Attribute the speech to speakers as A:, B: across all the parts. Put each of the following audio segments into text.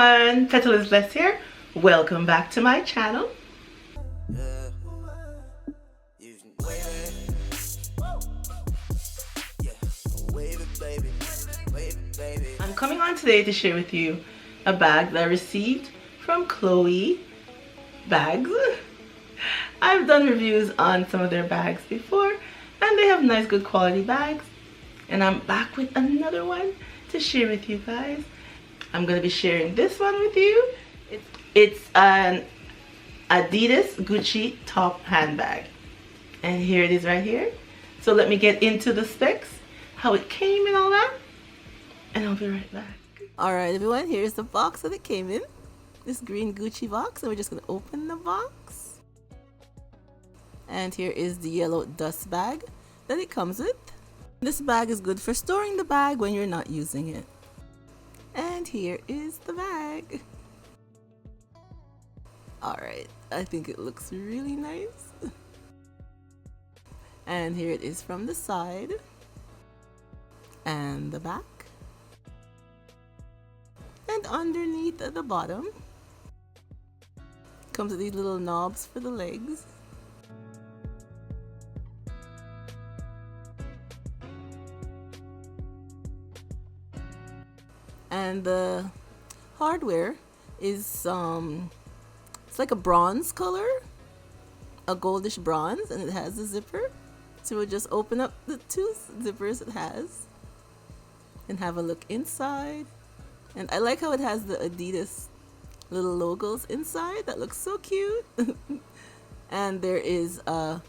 A: everyone, Petalisbless here. Welcome back to my channel. I'm coming on today to share with you a bag that I received from Coee bags. I've done reviews on some of their bags before and they have nice good quality bags, and I'm back with another one to share with you guys. I'm going to be sharing this one with you. It's an Adidas Gucci top handbag, and here it is right here. So let me get into the specs, how it came and all that, and I'll be right back. Alright everyone, here's the box that it came in. This green Gucci box, and we're just going to open the box. And here is the yellow dust bag that it comes with. This bag is good for storing the bag when you're not using it. And here is the bag. Alright, I think it looks really nice. And here it is from the side and the back. And underneath at the bottom comes with these little knobs for the legs. And the hardware is it's like a bronze color, a goldish bronze, and it has a zipper. So we'll just open up the two zippers it has and have a look inside. And I like how it has the Adidas little logos inside. That looks so cute. And there is a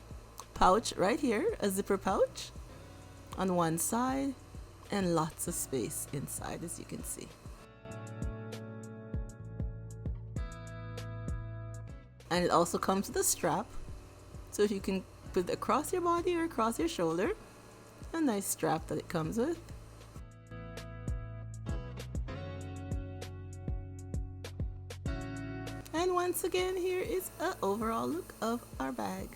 A: pouch right here, a zipper pouch on one side, and lots of space inside, as you can see. And it also comes with a strap, so if you can put it across your body or across your shoulder. A nice strap that it comes with. And once again, here is an overall look of our bag.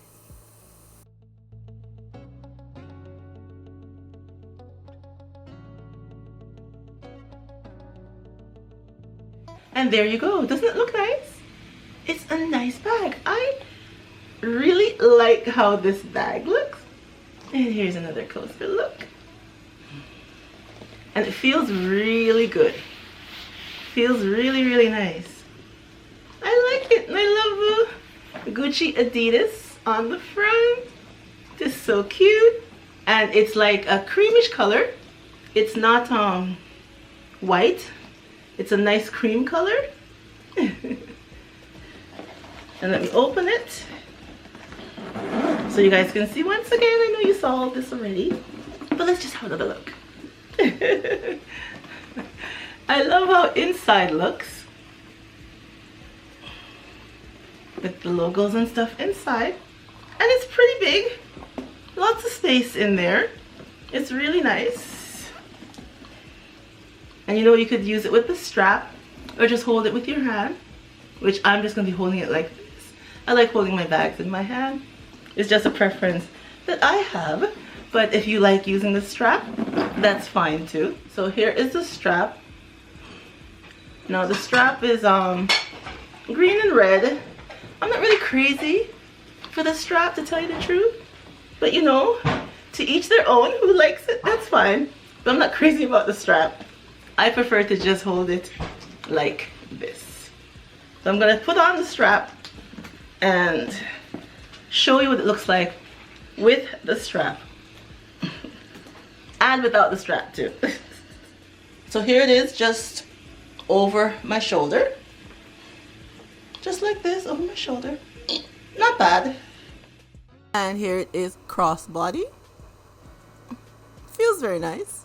A: And there you go. Doesn't it look nice? It's a nice bag. I really like how this bag looks. And here's another closer look. And it feels really good. Feels really, really nice. I like it. And I love the Gucci Adidas on the front. It's so cute. And it's like a creamish color. It's not white. It's a nice cream color. And let me open it so you guys can see. Once again, I know you saw all this already, but let's just have another look. I love how inside looks with the logos and stuff inside, and it's pretty big. Lots of space in there. It's really nice. And you know, you could use it with the strap or just hold it with your hand, which I'm just going to be holding it like this. I like holding my bags in my hand. It's just a preference that I have. But if you like using the strap, that's fine too. So here is the strap. Now the strap is green and red. I'm not really crazy for the strap, to tell you the truth. But you know, to each their own. Who likes it, that's fine. But I'm not crazy about the strap. I prefer to just hold it like this. So I'm gonna put on the strap and show you what it looks like with the strap and without the strap too. So here it is, just over my shoulder, just like this, over my shoulder. Not bad. And here it is crossbody. Feels very nice.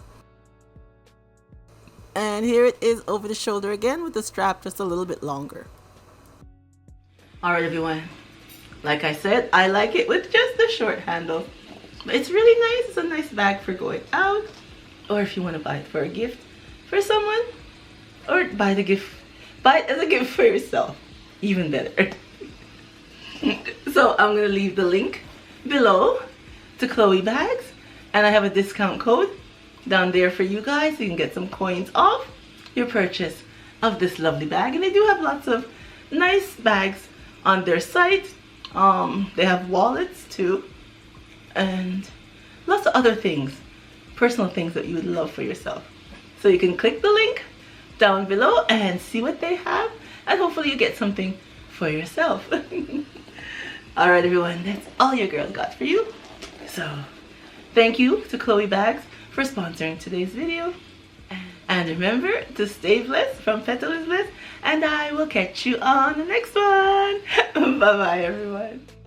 A: And here it is over the shoulder again with the strap just a little bit longer. Alright everyone, like I said, I like it with just the short handle. But it's really nice. It's a nice bag for going out, or if you want to buy it for a gift for someone, or buy it as a gift for yourself. Even better. So I'm going to leave the link below to Coee bags, and I have a discount code down there for you guys, so you can get some coins off your purchase of this lovely bag. And they do have lots of nice bags on their site. They have wallets too, and lots of other things, personal things that you would love for yourself. So you can click the link down below and see what they have, and hopefully you get something for yourself. Alright everyone, that's all your girl got for you. So thank you to Coee Bags for sponsoring today's video. And remember to stay blessed from Petalisbless, and I will catch you on the next one. Bye bye everyone.